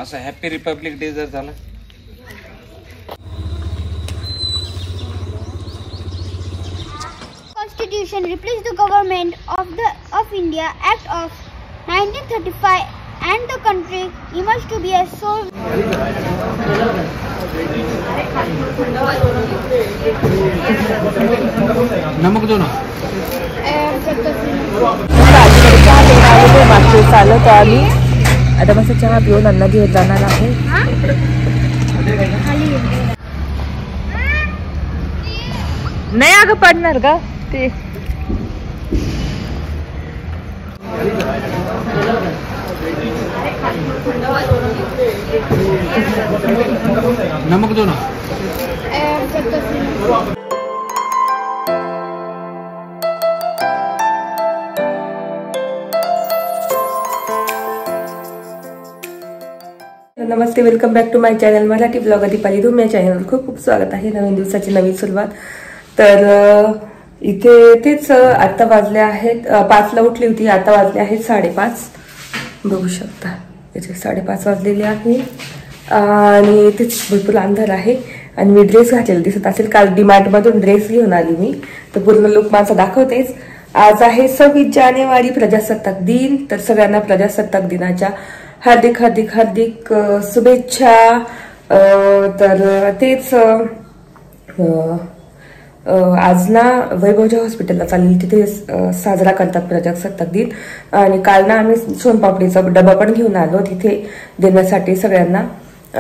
असा happy Republic day जर झाला. Constitution replaced the Government of India Act of 1935 and the country emerged to be a sole. नमक दो ना. चालत आम्ही आता मस्त चहा पिऊन अन्न घेत जाणार आहे. नाही अगं पडणार का ते. नमक दो ना. नमस्ते, welcome back to my channel Marathi blog Deepali Dhoom. या चॅनलवर खूप खूप स्वागत आहे. नवीन दिवसाची नवीन सुरुवात. तर इथे तेच आता वाजले आहेत 5ला उठली होती, आता वाजले आहेत 5:30. बघू शकता इथे 5:30 वाजलेले आहे आणि तेच भरपूर अंधार आहे. आणि मी ड्रेस घातलेला दिसत असेल, काल डीमार्ट मधून ड्रेस घेऊन आली मी. तर पूर्ण लुक माझा दाखवतेच. आज आहे 26 जानेवारी, प्रजासत्ताक दिन. तर सगळ्यांना प्रजासत्ताक दिनाच्या हार्दिक हार्दिक हार्दिक शुभेच्छा. तर तेच आज ना वैभवच्या हॉस्पिटलला चालली, तिथे साजरा करतात प्रजासत्ताक दिन. आणि काल ना आम्ही सोनपापडीचा डबा पण घेऊन आलो तिथे देण्यासाठी सगळ्यांना.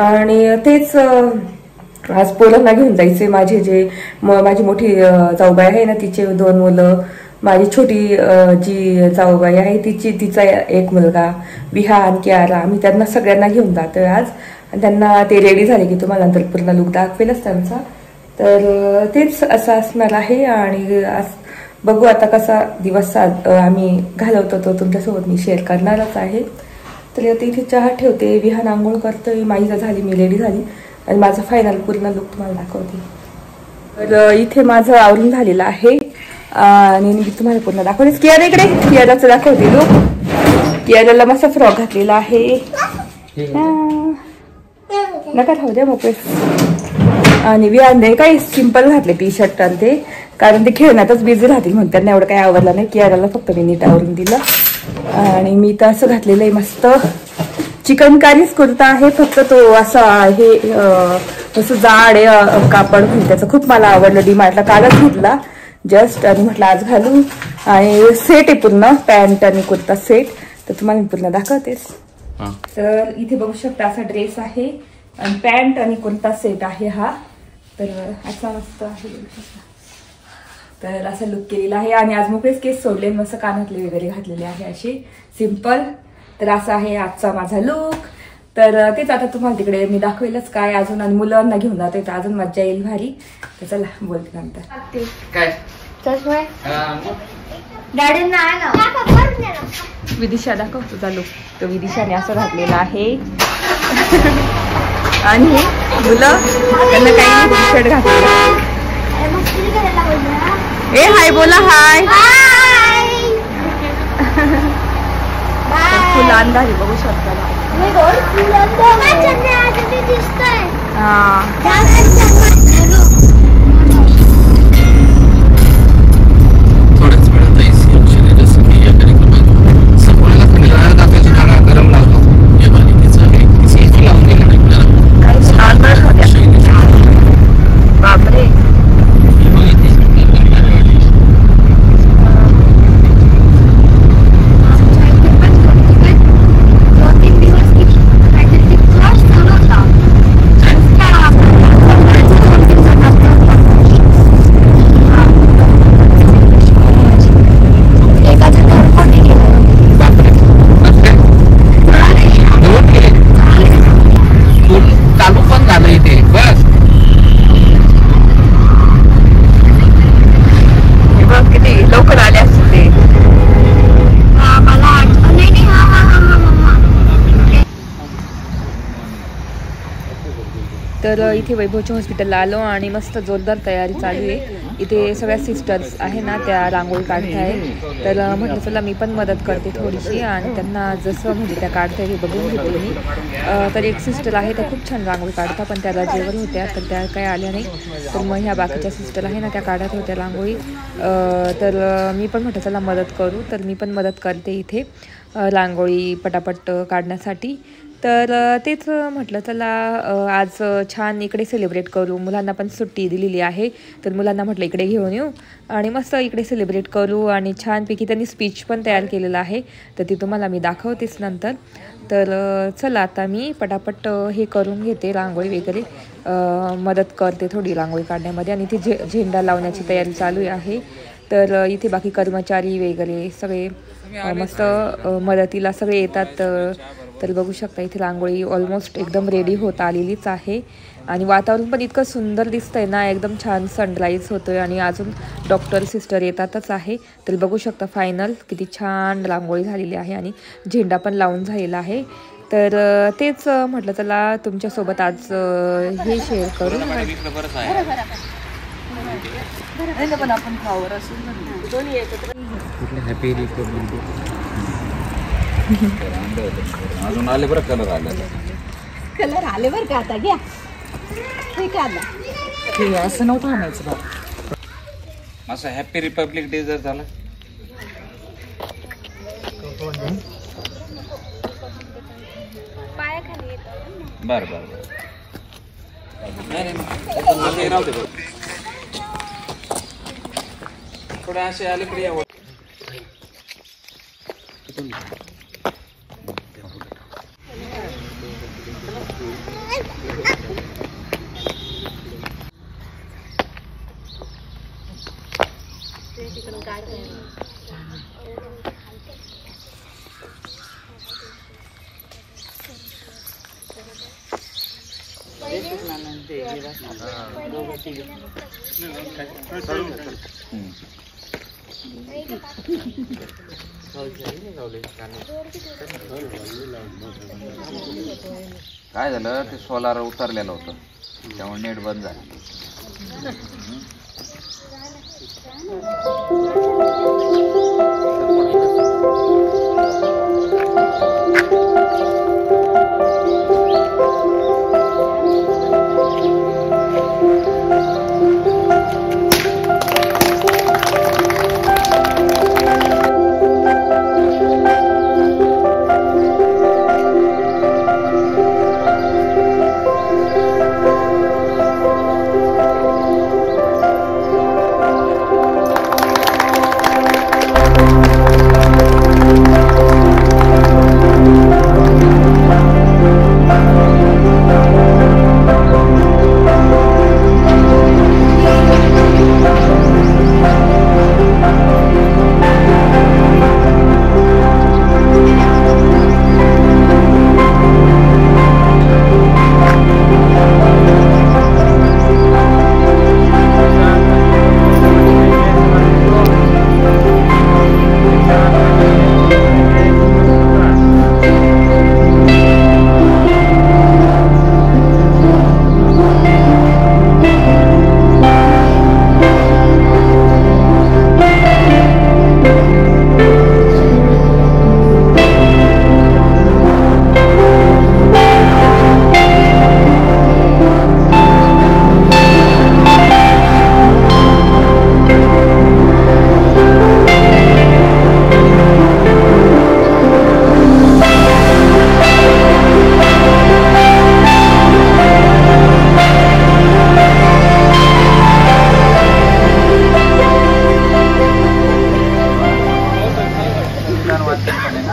आणि तेच आज पोरांना घेऊन जायचे. माझी मोठी जाऊबाई आहे ना, तिचे 2 मुलं, माझी छोटी जी जाऊबाई आहे तिचा एक मुलगा विहान, कियारा. आम्ही त्यांना सगळ्यांना घेऊन जातोय आज. आणि त्यांना ते रेडी झाले की तुम्हाला नंतर पूर्ण लुक दाखवेलच त्यांचा. तर तेच असं असणार आहे. आणि आज बघू आता कसा दिवस आम्ही घालवतो तो तुमच्यासोबत मी शेअर करणारच आहे. तर आता इथे चहा ठेवते, विहान आंघोळ करतोय, माझी झाली, मी रेडी झाली आणि माझा फायनल पूर्ण लुक तुम्हाला दाखवते. तर इथे माझं आवरून झालेलं आहे आणि मी तुम्हाला पूर्ण दाखवते. कियारा इकडे, कियाराचं दाखवते लुक. कियाराला मस्त फ्रॉक घातलेला आहे. नका राहू द्या मोकळे. आणि विहानने काही सिंपल घातले टी शर्ट आणि ते, कारण ते खेळण्यातच बिझी राहतील म्हणून त्यांना एवढं काही आवडलं नाही. कियाराला फक्त मी नीट आवरून दिलं. आणि मी तर असं घातलेलं आहे मस्त चिकनकारीच कुर्ता आहे, फक्त तो असा आहे तसं जाड कापड. त्याचं खूप मला आवडलं, डीमार्टला कालच घेतला जस्ट. आणि म्हटलं आज घालू. आणि सेट आहे पूर्ण, पॅन्ट आणि कुर्ता सेट. तर तुम्हाला मी पूर्ण दाखवतेस. तर इथे बघू शकता असा ड्रेस आहे आणि पॅन्ट आणि कुर्ता सेट आहे हा. तर असा मस्त आहे. तर असा लुक केलेला आहे. आणि आज मोकळेच केस सोडले, मस्त कानातले वगैरे घातलेले आहे असे सिंपल. तर असा आहे आजचा माझा लुक. तर तेच आता तुम्हाला तिकडे मी दाखवेलच काय अजून. आणि मुलांना घेऊन जातोय तर अजून मज्जा येईल भारी. तर चला बोलते नंतर. काय विदिशा दाखव तुझा लुक. तर विदिशाने असं घातलेला आहे. आणि मुलं त्यांना काही टी शर्ट घातलेला. ए हाय बोला, हाय. फुल अंधारी बघू शकता. बापरे. तर इथे वैभवच्या हॉस्पिटलला आलो आणि मस्त जोरदार तयारी चालू आहे. इथे सगळ्या सिस्टर्स आहे ना त्या रांगोळी काढत आहे. तर म्हटलं चला मी पण मदत करते थोडीशी आणि त्यांना जसं म्हणजे त्या काढता हे बघून घेते मी. तर एक सिस्टर आहे त्या खूप छान रांगोळी काढतात पण त्या रजेवर होत्या तर त्या काही आल्या नाही. तर मग ह्या बाकीच्या सिस्टर आहे ना त्या काढत होत्या रांगोळी. तर मी पण म्हटलं चला मदत करू. तर मी पण मदत करते इथे रांगोळी पटापट काढण्यासाठी. तर तेच म्हटलं चला आज छान इकडे सेलिब्रेट करू. मुलांना पण सुट्टी दिलेली आहे तर मुलांना म्हटलं इकडे घेऊन येऊ आणि मस्त इकडे सेलिब्रेट करू. आणि छानपैकी त्यांनी स्पीच पण तयार केलेलं आहे तर ती तुम्हाला मी दाखवतेच नंतर. तर चला आता मी पटापट हे करून घेते रांगोळी वगैरे मदत करते थोडी रांगोळी काढण्यामध्ये. आणि इथे झेंडा लावण्याची तयारी चालू आहे. तर इथे बाकी कर्मचारी वगैरे सगळे मस्त मदतीला सगळे येतात. तर बघू शकता इथे रांगोळी ऑलमोस्ट एकदम रेडी होत आलेलीच आहे. आणि वातावरण पण इतकं सुंदर दिसतंय ना एकदम छान सनराईज होतोय आणि अजून डॉक्टर सिस्टर येतातच आहे. तर बघू शकता फायनल किती छान रांगोळी झालेली आहे आणि झेंडा पण लावून झालेला आहे. तर तेच म्हटलं चला तुमच्यासोबत आज हे शेअर करू. हॅपी रिपब्लिक अजून आले बरं कलर आले बरं का आता घ्या ठीक आहे. ते असं नव्हतं आणायचं बा. असं हॅपी रिपब्लिक डे जर झाला बर बर नाही राहू दे थोडे असे आले कडे यावं. काय झालं ते सोलार उतरलेलं होतं त्यामुळे नेट बंद झालं.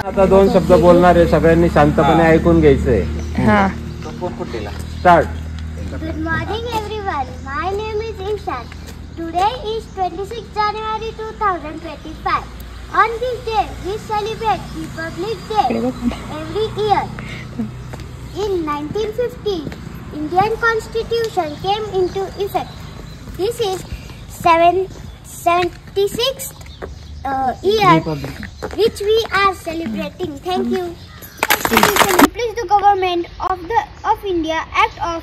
आता दोन शब्द बोलणार आहे सगळ्यांनी शांतपणे ऐकून घ्यायचंय. Start. Good morning everyone. My name is Ishan. Today is 26 January 2025. On this day we celebrate Republic Day every year. In 1950, Indian Constitution came into effect. This is 76th year which we are celebrating. Thank you. Simply the government of India Act of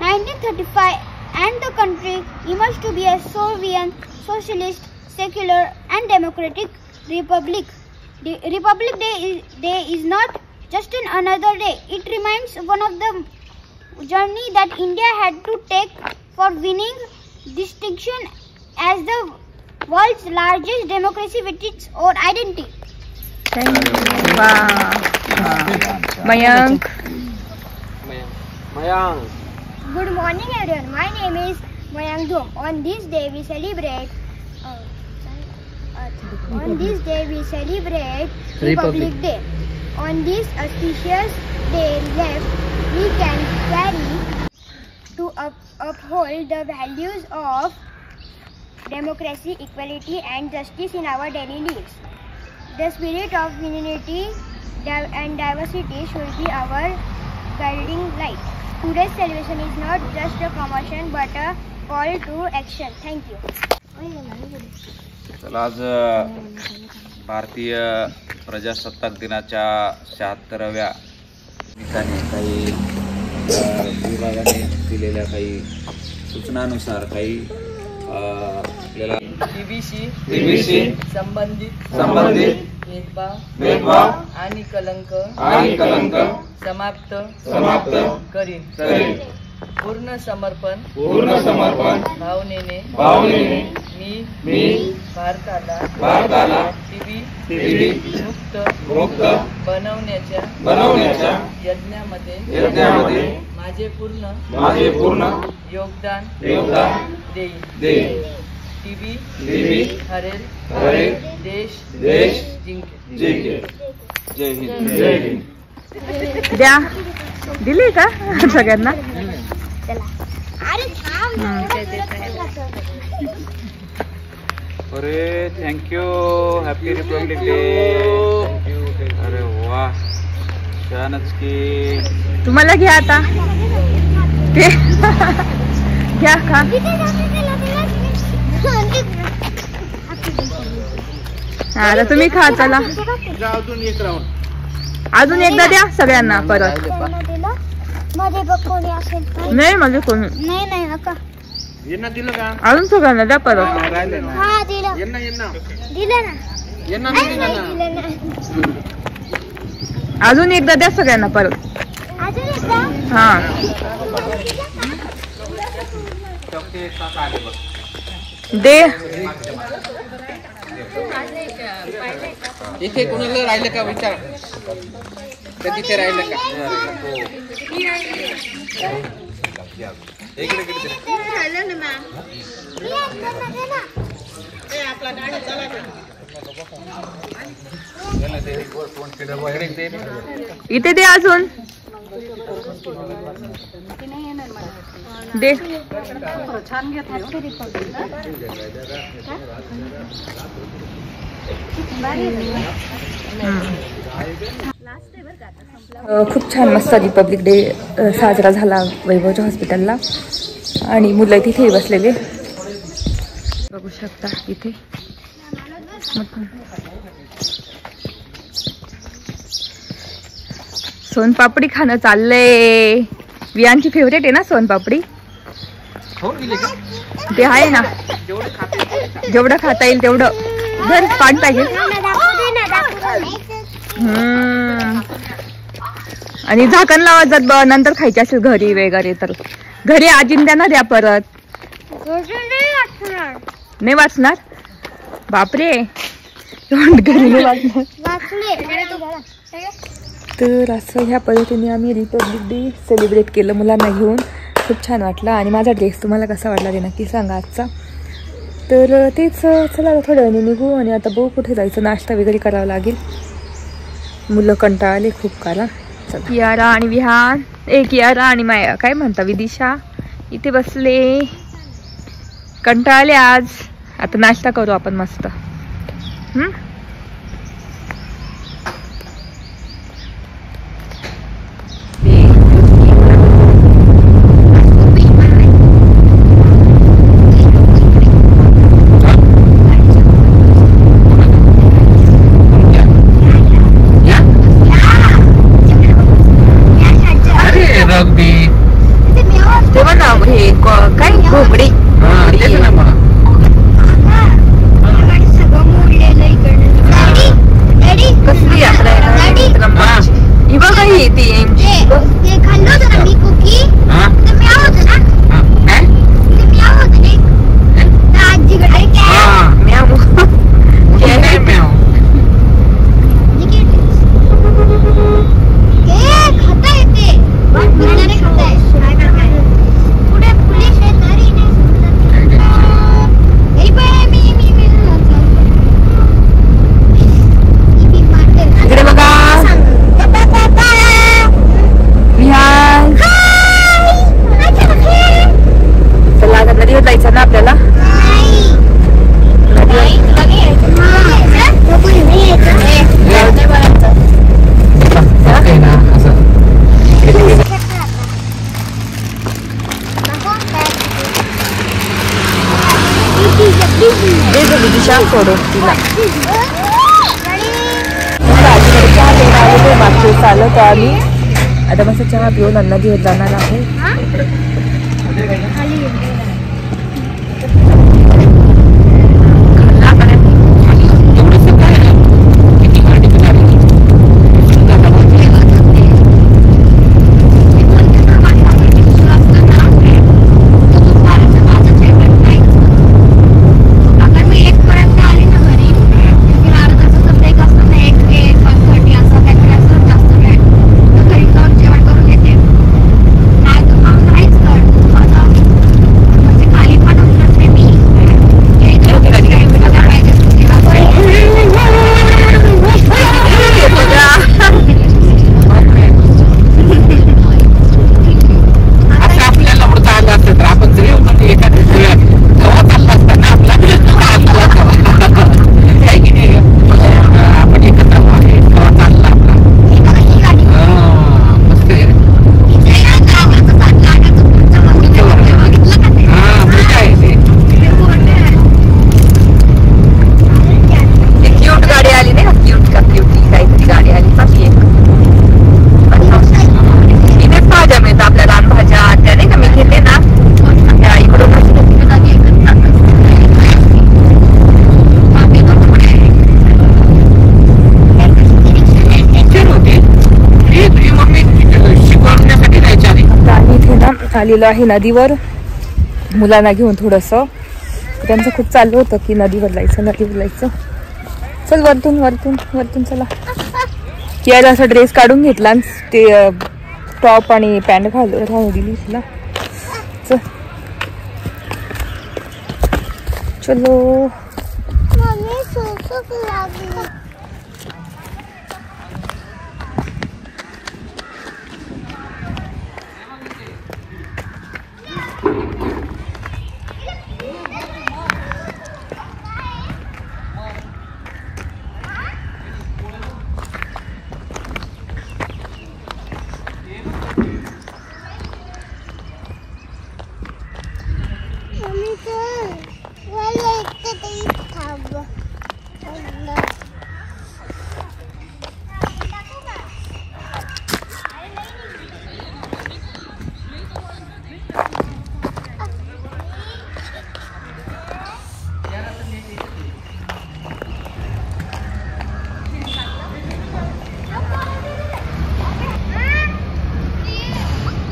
1935, and the country emerged to be a Soviet, socialist, secular, and democratic republic. The Republic Day is not just another day. It remains one of the journey that India had to take for winning distinction as the world's largest democracy with its own identity. Mayank. Good morning, everyone. My name is Mayank Dhom. On this day, we celebrate. Republic Day. On this auspicious day, we can carry to uphold the values of democracy, equality, and justice in our daily lives. The spirit of unity and diversity should be our guiding light. Today's celebration is not just a commotion but a call to action. Thank you. चला, आज भारतीय प्रजासत्ताक दिनाच्या 76व्या निमित्ताने काही विभागाने दिलेल्या काही सूचनानुसार काही आपल्याला TBC संबंधित भेदभाव आणि कलंक समाप्त करीन. पूर्ण समर्पण भावनेने मी भारताला टीबी मुक्त बनवण्याच्या यज्ञामध्ये माझे पूर्ण योगदान देईन. टीबी हरेल, देश जिंकेल. जय हिंद. द्या दिली का सगळ्यांना? अरे थँक्यू. Happy Republic day. अरे वा, छानच की. तुम्हाला घ्या आता ते घ्या का. आता तुम्ही खा. चला अजून एकदा द्या सगळ्यांना परत. मध्ये बघ कोणी असेल. नाही म्हणजे कोणी नाही नका. अजून सगळ्यांना द्या परत. हा दिलं ना. अजून एकदा द्या सगळ्यांना परत. अजून एकदा. हा दे. इथे कोणाला राहिलं का विचार. तिथे राहिलं का. इथे दे अजून दे. खूप छान मस्त रिपब्लिक डे साजरा झाला वैभवच्या हॉस्पिटलला. आणि मुलं तिथे बसलेले बघू शकता. इथे सोनपापडी खाणं चाललंय. वियांची फेवरेट आहे ना सोनपापडी. ते आहे ना, जेवढं खाता येईल तेवढं. घर पाणी पाहिजे. आणि झाकण लावा जर नंतर खायची असेल घरी वगैरे तर. घरी आजींद्यांना द्या परत. नाही वाचणार. बापरे, घरी नाही वाचणार. तर असं ह्या पद्धतीने आम्ही रिपब्लिक डे सेलिब्रेट केलं मुलांना घेऊन. खूप छान वाटलं. आणि माझा ड्रेस तुम्हाला कसा वाटला ते नक्की सांगा आजचा. तर तेच चला थोड्या वेळाने निघू. आणि आता बघू कुठे जायचं. नाश्ता वगैरे करावा लागेल. मुलं कंटाळले खूप काला. कियारा आणि विहान कियारा आणि माया काय म्हणता विदिशा इथे बसले. कंटाळले आज. आता नाश्ता करू आपण मस्त. तेव्हा ना ते खाल्लं होतं ना मी कुकी ते मी होतं ना ते मी होतं एक त्या आजीकडे खाता येते बिचारे खाताय पुढे पोलीस येणार इकडे बघा चला आता नदीवर जायचं ना आपल्याला. दिशा सोडून तिला आजीकडे चहा प्यायला आलेलो मागचे चालत आम्ही आता मस्त चहा पिऊन नदीवर जाणार आहे. आलेलो आहे नदीवर मुलांना घेऊन. थोडंसं त्यांचं खूप चाललं होतं की नदीवर जायचं. चल वरतून वरतून वरतून चला. यायला असा ड्रेस काढून घेतला ते टॉप आणि पॅन्ट घालून दिली तिला. चलो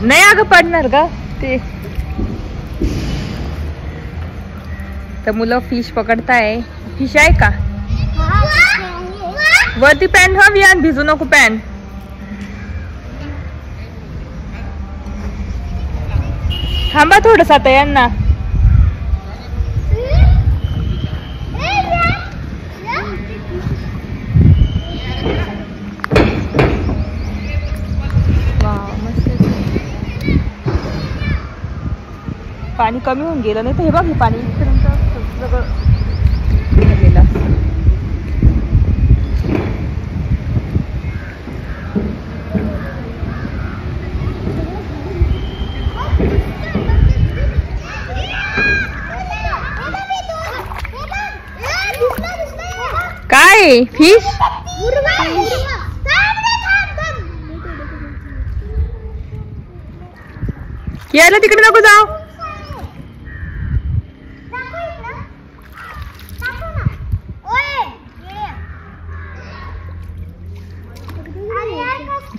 नाही अगं पडणार का ते. तर मुलं फिश पकडताय. फिश आहे का वरती? पॅन्ट हवी आणि भिजू नको पॅन्ट. थांबा थोडस आता यांना. पाणी कमी होऊन गेलं नाही तर हे बघ हे पाणी सगळं भरलेलं असतं. काय फिश? यायला तिकडे नको जाऊ.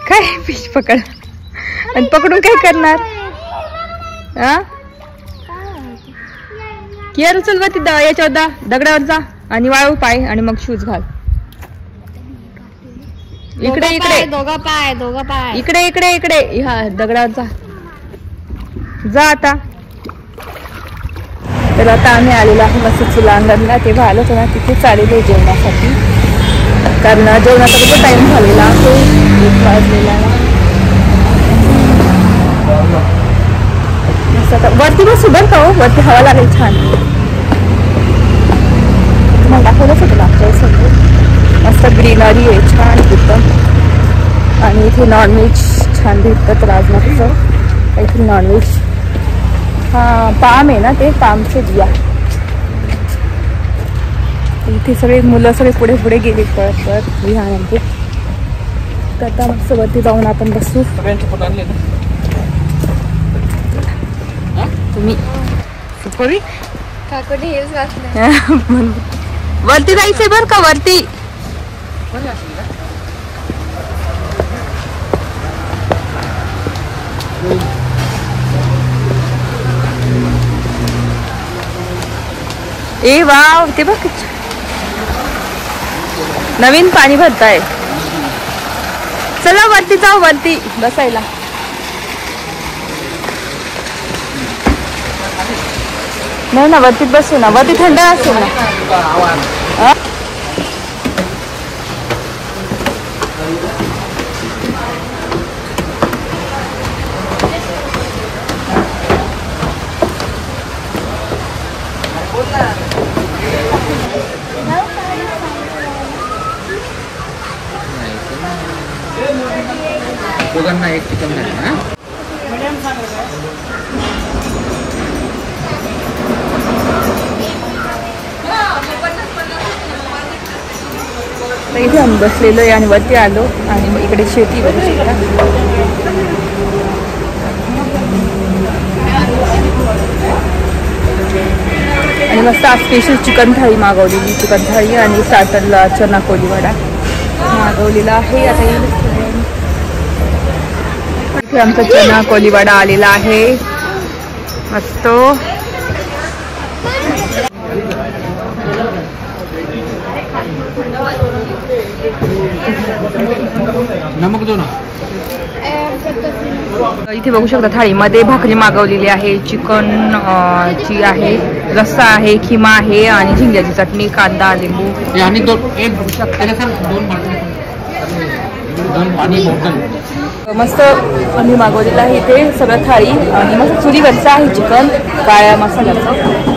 काय फिश पकड. आणि पकडून काय करणार? हा केअर उचल वरती याच्यावर दगडावर जा आणि वाळू पाय आणि मग शूज घाल. इकडे इकडे दोघं पाय इकडे इकडे इकडे हा दगडावर जा आता. तर आता आम्ही आलेलो आहे मस्त चुलांगणला. तेव्हा आलो तर तिथे चाललेलो जेवणासाठी, कारण जेवणाचा खूप टाइम झालेला आहे, 1 वाजलेला. मस्त आता वरती बसू बरं का हो, वरती हवा लागेल छान. तुम्हाला दाखवलंच होतं मागच्या सगळं मस्त ग्रीनरी आहे छान एकदम. आणि इथे नॉनव्हेज छान भेटतं. तर आज मस्त काहीतरी नॉनव्हेज, हा पाम आहे ना, ते पामचे बिया. इथे सगळे मुलं सगळे पुढे पुढे गेले पळत पळत विहारांचे. तर आता मस्त वरती जाऊन आपण बसू. तुम्ही वरती जायचंय बर का वरती. ए वाव, ते बघ नवीन पाणी भरताय. चला वरती जाऊ, वरती बसायला. नाही ना वरतीच बसू ना, वरती थंड असेल ना. दोघांना एक चिकन नाही. इथे आम्ही बसलेलो आहे आणि वरती आलो आणि मग इकडे शेती बघू शकता. आणि मस्त आज स्पेशल चिकन थाळी मागवलेली, चिकन थाळी आणि स्टार्टरला चना कोलीवाडा मागवलेला आहे. आता इथे आमचा चना कोलीवाडा आलेला आहे मस्त. नमक दो ना. इथे बघू शकता थाळीमध्ये भाकरी मागवलेली आहे, चिकन ची आहे, रस्सा आहे, खिमा आहे आणि झिंग्याची चटणी, कांदा, लिंबू आणि दोन पाणी बॉटल. मस्त आम्ही मागवलेलं आहे. इथे सगळं थाळी आणि मस्त चुलीवरचं आहे चिकन काळ्या मसाल्याचं.